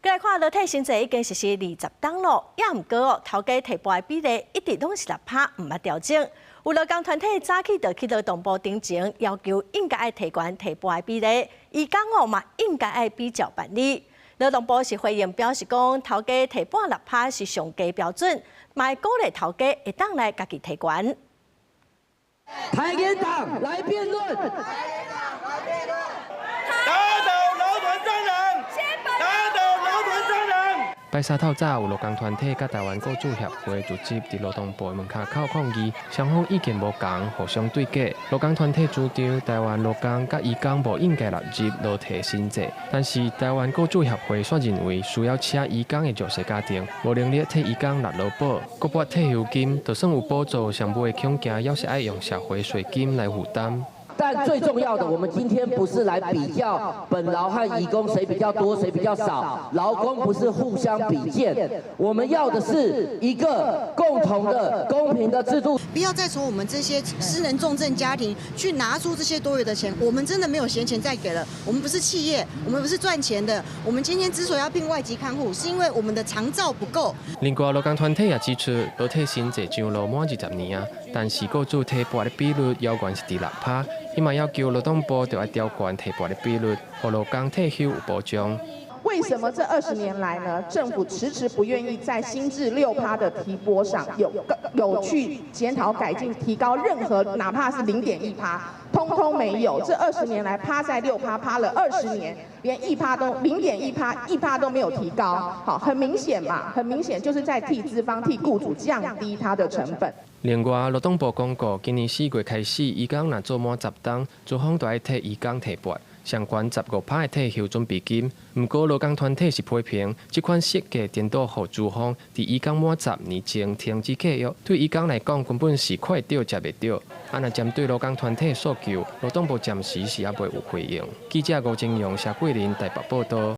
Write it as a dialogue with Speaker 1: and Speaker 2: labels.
Speaker 1: 再来看，落体薪资已经实施20档咯，也毋过哦，头家提拨的比例一直拢是6%，毋捌调整。有劳工团体早起就去劳动部申请，要求应该爱提悬提拨的比例，伊讲哦嘛应该爱比照办理。劳动部是回应表示讲，头家提拨6%是上低标准，嘛鼓励头家会当来家己提悬。
Speaker 2: 台联党来辩论。
Speaker 3: 拜三透早，有劳工团体甲台湾雇主协会组织伫劳动部门口抗议，双方意见无同，互相对决。劳工团体主张台湾劳工甲移工无应该纳入劳体薪制，但是台湾雇主协会却认为需要请移工的弱势家庭，无能力替移工纳劳保，国拨退休金，就算有补助，上尾的恐惊，也是爱用社会税金来负担。
Speaker 2: 但最重要的，我们今天不是来比较本劳和移工谁比较多，谁比较少，劳工不是互相比肩，我们要的是一个共同的、公平的制度。
Speaker 4: 不要再从我们这些私人重症家庭去拿出这些多余的钱，我们真的没有闲钱再给了。我们不是企业，我们不是赚钱的。我们今天之所以要聘外籍看护，是因为我们的长照不够。
Speaker 3: 另外，劳工团体也指出，劳体薪资上路满20年啊，但是雇主提拨的比率要悬是伫6%。 伊嘛要求劳动部就要调悬提拨的比率，让劳工退休有保障。
Speaker 5: 为什么这20年来呢，政府迟迟不愿意在新制6%的提拨上有去检讨改进，提高任何哪怕是0.1%，通通没有。这20年来趴在6%，趴了20年，连1%都0.1%，1%都没有提高。好，很明显嘛，很明显就是在替资方、替雇主降低它的成本。
Speaker 3: 另外，劳动部公告，今年4月开始，移工若做满10档，资方就要替移工提拨上悬15%的退休准备金。不过，劳工团体是批评这款设计颠倒予资方伫移工满10年前停止契约，对移工来讲根本是快钓接袂到。若针对劳工团体的诉求，劳动部暂时是也未有回应。记者吴正阳、谢桂林台北报道。